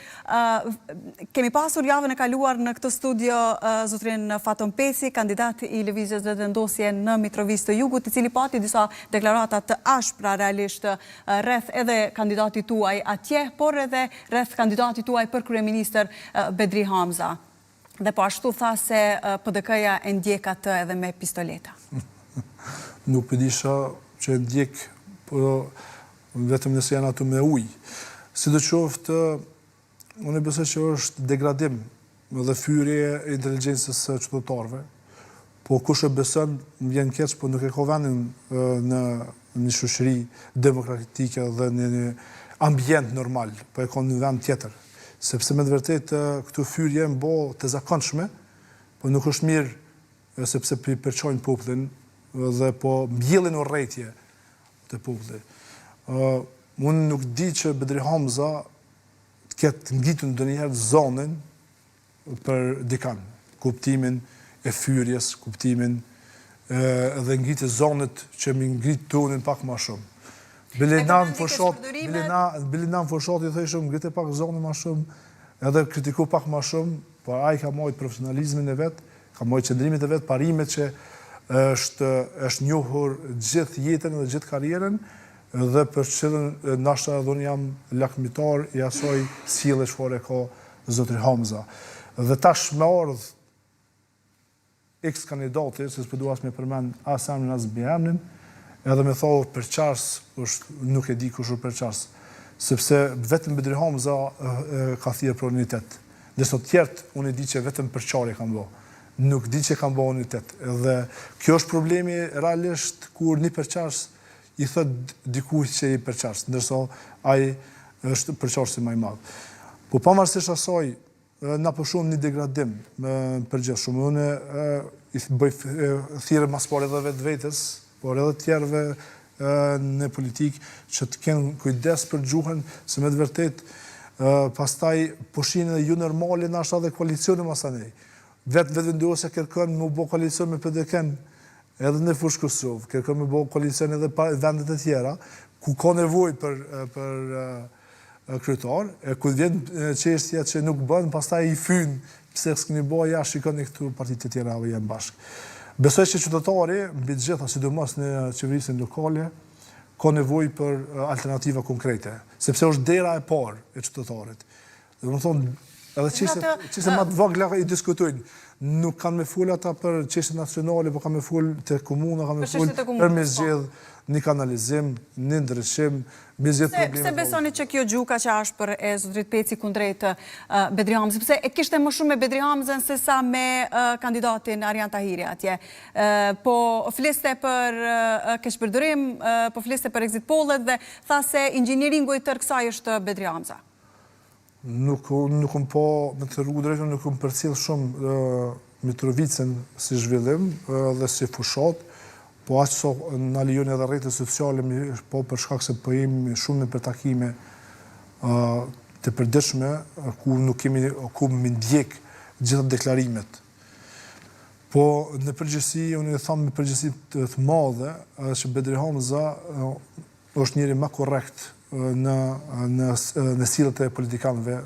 Kemi pasur javën e kaluar në këtë studio zotrin Faton Peti, Peci, kandidat i Lëvizjes Vetëvendosje në Mitrovisë të Jugut, i cili pati disa deklarata të ashpra realisht rreth edhe kandidatit tuaj atje, por edhe rreth kandidatit tuaj për kryeministër Bedri Hamza. Dhe po ashtu tha se PDK-ja e ndjek atë edhe me pistoleta. Nuk pëdisha që e ndjek, por vetëm nëse janë ato me ujë. Sidoqoftë, unë besoj që është degradim dhe fyrje e inteligjencës qytetarëve. Po kush e beson, më vjen keq, po nuk e ka vendin në një shoqëri demokratike dhe në një ambient normal, po e ka në vend tjetër. Sepse me të vërtetë këtu fyrje më bë të zakonshme, po nuk është mirë sepse përçojnë popullin dhe po mbjellin urrëtie të popullit. Unë nuk di që Bedri Hamza të ketë ngjitur ndonjëherë zonën për dikan, kuptimin e fyrjes, kuptimin dhe ngritë zonët që mi ngritë tonin pak ma shumë. Belenan Foshat i thëshëm ngritë pak zonën ma shumë, edhe kritiku pak ma shumë, por ai ka mojt profesionalizmin e vetë, ka mojt qëndrimit e vetë, parimet që është njohur gjithë jetën dhe gjithë karierën, dhe për qëllën nashta edhe unë jam lakmitar i asoj sjellje çfarë ka zotri Hamza. Dhe tash me ardh ex-kandidati, se s'pëdu as me përmend as emrin as biemrin, edhe me thonë përqars, nuk e di kush është përqars, sepse vetëm Bedri Hamza ka thirrë për unitet. Ndërsa të tjerët unë e di që vetëm përqarje kanë bë. Nuk di që kanë bë unitet. Dhe kjo është problemi realisht kur një përqars i thot dikujt që i përqars, ndërsa ai është përqarsi më i madh. Po pavarësisht asaj, na po shumë një degradim përgjithshëm. Unë i bëj thirrje mas pore edhe vetës, por edhe tjerëve në politikë që të kenë kujdes për gjuhën, se me të vërtetë pastaj pushin edhe ju normale nashta dhe koalicioni masanej. Vetëvendosja kërkon me bë koalicion me PDK-n edhe në fushë Kosovë, kërkon me bë koalicion edhe vendet e tjera, ku ka nevojë për kryetar, ku vjen çështja që nuk bën, pastaj i fyn pse s'keni bë ja shikoni këtu partitë të tjera janë bashkë. Besoj që qytetari, mbi të gjitha, sidomos në qeverisin lokale, ka nevojë për alternativa konkrete, sepse është dera e parë e qytetarit. Domethënë, edhe çështje më të vogla i diskutojnë. Nuk kanë me fol ata për çështje nacionale, por kanë me fol te komuna, kanë me fol për me zgjedh një kanalizim, një ndryshim, me zgjedh probleme. Pse besoni që kjo gjuka që ashpër e zotrit Peci kundrejt Bedri Hamzës, sepse e kishte më shumë me Bedri Hamzën se sa me kandidatin Arjan Tahiri atje. Po fliste për keqpërdorim, po fliste për exit pollet dhe tha se inxhinieringu i tërë kësaj është Bedri Hamza. Nuk po, me të rrugu drejtën, nuk përcjell shumë Mitrovicën si zhvillim dhe si fushat, po aq sa na lejojnë edhe rrjetet sociale, po për shkak se po jemi shumë në takime të përditshme, ku më ndjek gjitha deklarimet. Po në përgjithësi, unë e tham me përgjithësi të madhe, që Bedri Hamza është njëri më korrekt në sillet e politikanëve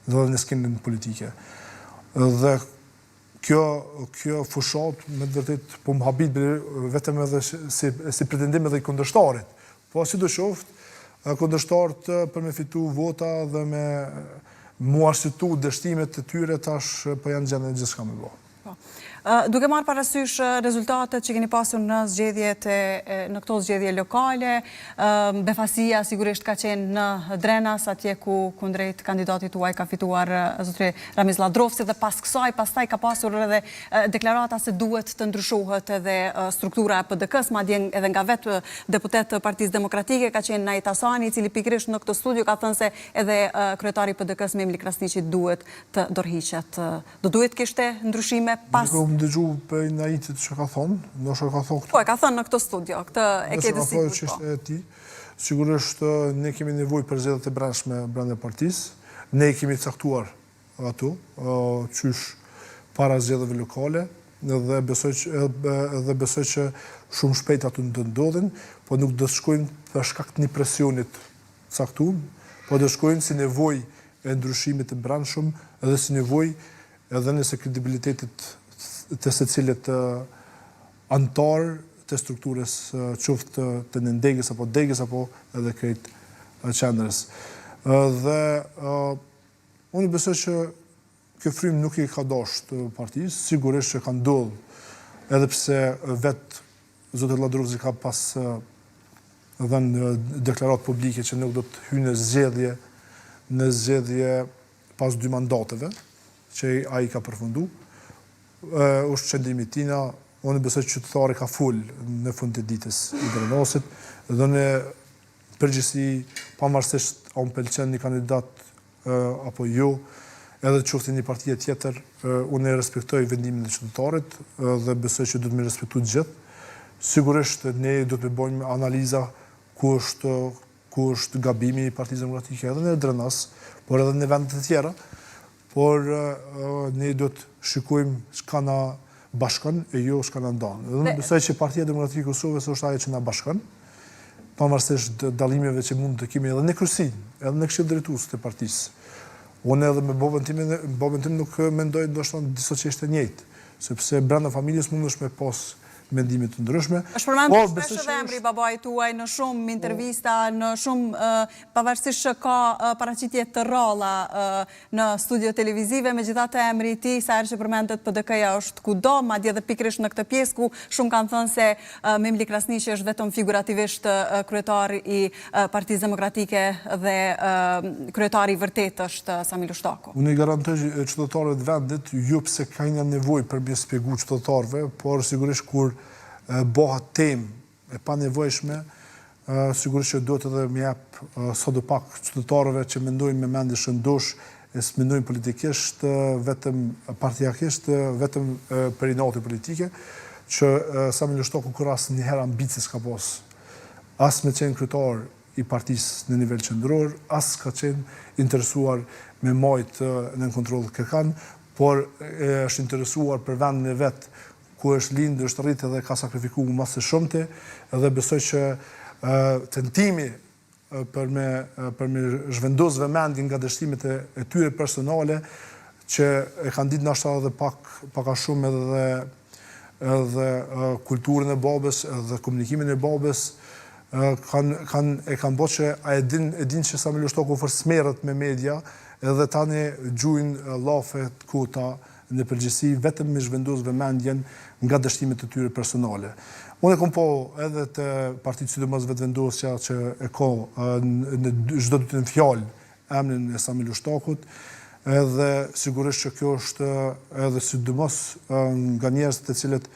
dhe në skenën politike. Dhe kjo fushat, me të vërtet, po më habit vetëm edhe si pretendim edhe i kundërshtarit. Po sidoqoftë, kundërshtarët për me fitu vota dhe me mu arsytu dështimet të tyre tash po janë gjendje gjithçka me bë. Duke marrë parasysh rezultatet që keni pasur në këto zgjedhje lokale, befasia sigurisht ka qenë në Drenas, atje ku kundrejt kandidatit tuaj ka fituar zotri Ramiz Ladrovci, dhe pas kësaj pastaj ka pasur edhe deklarata se duhet të ndryshohet edhe struktura e PDK-s, madje edhe nga vetë deputet të Partisë Demokratike ka qenë Najt Asani, i cili pikërisht në këtë studio ka thënë se edhe kryetari i PDK-s Memli Krasniqi duhet të dorëhiqet. Do duhet kishte ndryshime pas dëgju për Najtit që ka thonë, ndoshta ka thonë këtu. Po, e ka thonë në këtë studio, këtë e ke të sigurt. Që e ti, sigurisht ne kemi nevojë për zgjedhjet e brendshme brenda partisë. Ne kemi caktuar ato, qysh para zgjedhjeve lokale, dhe besoj që shumë shpejt ato do të ndodhin, po nuk do të shkojnë për shkak të një presionit caktuar, po do të shkojnë si nevojë e ndryshimit të brendshëm, edhe si nevojë edhe nëse kredibilitetit të secilit antar të strukturës qoftë të nëndegës apo degës apo edhe krejt qendrës. Dhe unë besoj që kjo frymë nuk i ka dashur partisë, sigurisht që ka ndodhur, edhe pse vetë Zoti Lladruzi ka pas dhënë deklaratë publike që nuk do të hyjë në zgjedhje pas 2 mandateve, që ai ka përfundu. Është qëndrimi tina, unë besoj që qytetari ka fol në fund të ditës i Drenosit, dhe në përgjithësi, pavarësisht a unë pëlqen një kandidat apo jo, edhe qoftë një parti tjetër, unë e respektoj vendimin e qytetarit dhe besoj që do të më respektu të gjithë. Sigurisht ne do të bëjmë analiza ku është gabimi i Partisë Demokratike edhe në Drenas, por edhe në vendet e tjera, por ne do të shikojmë çka na bashkon e jo çka na ndon. Dhe unë besoj që Partia Demokratike e Kosovës është ajo që na bashkon, pavarësisht dallimeve që mund të kemi edhe në kryesi, edhe në këshillin drejtues të partisë. Unë edhe me babën tim nuk mendoj ndoshta disa çështje të njëjtë, sepse brenda familjes mundesh me pas mendime të ndryshme. Është përmendur shpesh edhe emri babait tuaj në shumë intervista, në shumë pavarësisht që ka paraqitje të rralla në studio televizive, megjithatë emri i tij sa herë që përmendet PDK-ja është kudo, madje edhe pikërisht në këtë pjesë ku shumë kanë thënë se Memli Krasniqi është vetëm figurativisht kryetari i Partisë Demokratike dhe kryetari i vërtet është Sami Lushtaku. Unë i garantoj qytetarëve të vendit, jo pse kanë nevojë për me shpjegu qytetarëve, por sigurisht kur bëhat temë e panevojshme, sigurisht që duhet edhe më jap sadopak qytetarëve që mendojnë me mendje shëndosh, e s'mendojnë politikisht, vetëm partijakisht, vetëm për inati politike, që Sami Lushtaku kur asnjëherë ambicie s'ka pas, as me qenë kryetar i partisë në nivel qendror, as ka qenë interesuar me majt në kontroll kërkan, por është interesuar për vendin e vet ku është lindë, është rritë dhe ka sakrifikuar më së shumti, dhe besoj që tentimi për me zhvendos vëmendjen nga dështimet e tyre personale, që e kanë ditë ndoshta edhe pak a shumë edhe kulturën e babës, edhe komunikimin e babës, e kanë bërë që e din që Sami Lushtaku smerret me media, edhe tani gjujnë llafet kota në përgjithësi vetëm me zhvendos vëmendjen nga dështimet e tyre personale. Unë e kom po edhe të partitë sidomos vetëvendosja që e ka në çdo ditë në fjalë emrin e Sami Lushtakut, edhe sigurisht që kjo është edhe sidomos nga njerëz të cilët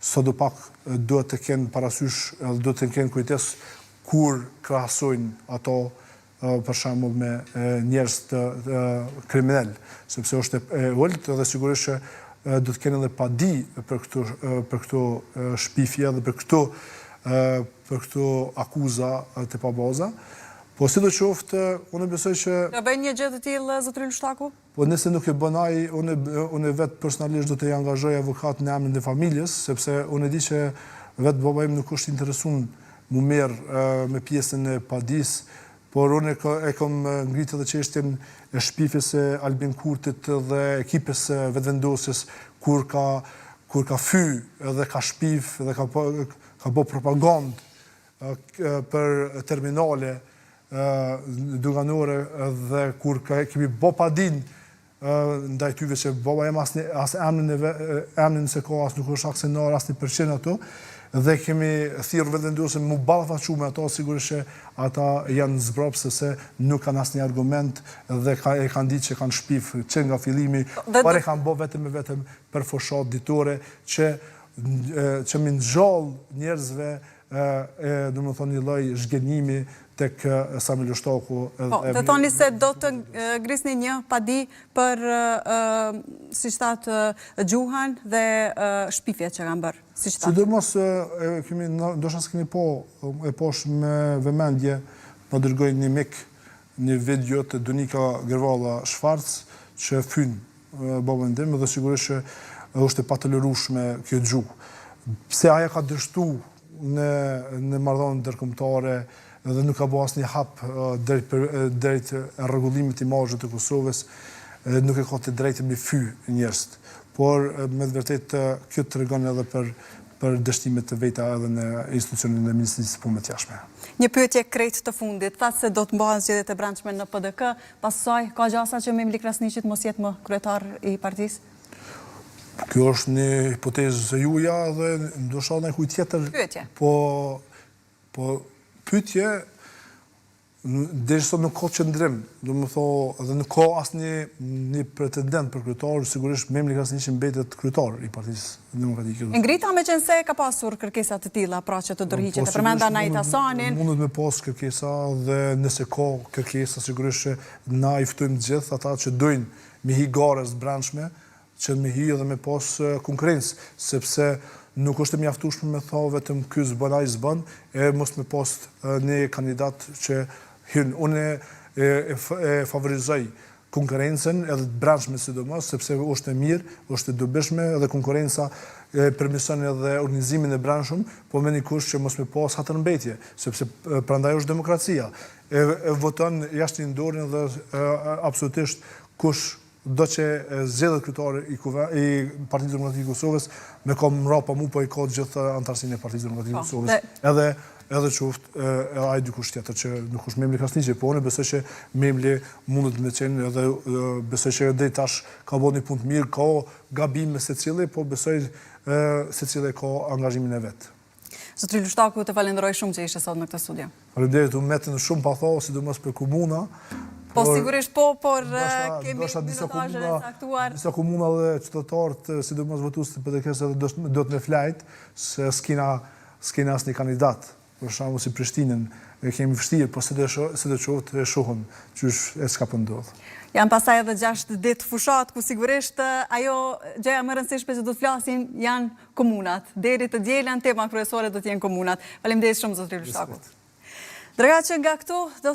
sadopak duhet të kenë parasysh, duhet të kenë kujdes kur krahasojnë ato për shembull me njerëz të kriminal, sepse është e ulët dhe sigurisht që do të kenë edhe padi për këto shpifje dhe për këto akuza të pabaza. Po sidoqoftë, unë besoj që do bëjnë një gjë të tillë zotëri Lushtaku? Po nëse nuk e bën ai, unë vetë personalisht do të angazhoj avokat në emrin e familjes, sepse unë e di që vetë baba im nuk është interesuar mu merr me pjesën e padis, por unë e kam ngritë edhe çështjen e shpifjes së Albin Kurtit dhe ekipes vetëvendosjes kur ka fy dhe ka shpif dhe ka bë propagandë për terminale doganore dhe kur kemi bë padin ndaj tyve që baba jem as emnin se ka as nuk është aksionar as 1% ato, dhe kemi thirrur vetëvendosjen mu ballafaqu me ato, sigurisht që ata janë zbrapse se nuk kanë asnjë argument dhe e kanë ditë që kanë shpif që nga fillimi, por e kanë bë vetëm për fushat ditore që më nxall njerëzve domethënë një lloj zhgënjimi tek Sami Lushtaku. Po, të thoni se do të ngrisni një padi për, siç thatë, gjuhën dhe shpifjet që kanë bërë, siç thatë. Sidomos ndoshta s'kemi e posh me vëmendje, po dërgoj një mik një video të Donika Gervalla Shfarc që fyn babën tim dhe sigurisht që është e patolerueshme kjo gjuhë. Pse ajo ka dështu në marrëdhënie ndërkombëtare dhe nuk ka bërë asnjë hap drejt rregullimit të imazhit të Kosovës, nuk e ka të drejtë me fy njerëz. por me të vërtet kjo të tregon edhe për dështimet të veta edhe në institucionin e Ministrisë së Punëve të Jashtme. Një pyetje krejt të fundit, thatë se do të mbahen zgjedhjet e brendshme në PDK, pas saj ka gjasa që Memli Krasniqit mos jetë më kryetar i partisë? Kjo është një hipotezë juja dhe ndoshta ndaj kujt tjetër. Pyetje. Po pyetje derisa nuk ka qëndrim, do më thonë, edhe nuk ka asnjë pretendent për kryetar, sigurisht Memli Krasniqi mbetet kryetar i Partisë Demokratike. Ngrita me qenë se ka pasur kërkesa të tilla pra që të ndërhiqet, të përmenda Najt Hasanin. Mundet me pas kërkesa dhe nëse ka kërkesa, sigurisht që na i ftojmë të gjithë ata që dojnë me hi garës brendshme, që me hi edhe me pas konkurrencë, sepse nuk është e mjaftueshme me tha vetëm ky zbën ai zbën, e mos me pas një kandidat që hyn. Unë e favorizoj konkurrencën edhe të brendshme sidomos, sepse është e mirë, është e dobishme edhe konkurrenca permision edhe organizimin e brendshëm, po me një kusht që mos me pas hatërmbetje, sepse prandaj është demokracia. E voton jashtë ndorin dhe absolutisht kush do që zgjedhet kryetari i Partisë Demokratike të Kosovës, me ka mrapa mu, po i ka gjithë antarësinë e Partisë Demokratike të Kosovës. Edhe qoftë ai dikush tjetër që nuk është Memli Krasniqi, po unë besoj që Memli mundet me qenë edhe besoj që deri tash ka bërë një punë të mirë, ka gabime secili, po besoj secili ka angazhimin e vet. Zotri Lushtaku, të falenderoj shumë që ishe sot në këtë studio. Faleminderit, u metën shumë pa thonë, sidomos për komuna. Po sigurisht por kemi minutazhe të caktuar. Disa komuna dhe qytetarët, sidomos votuesit të PDK-s edhe do të me flajt, se s'kena asnjë kandidat. Për shembull si Prishtinën e kemi vështirë, po se do qoftë e shohëm qysh e çka po ndodh. Janë pasaj edhe 6 ditë fushat, ku sigurisht ajo gjëja më rëndësishme që do të flasim janë komunat. Deri të dielën tema kryesore do të jenë komunat. Faleminderit shumë zotri Lushtaku. Drejt që nga këtu do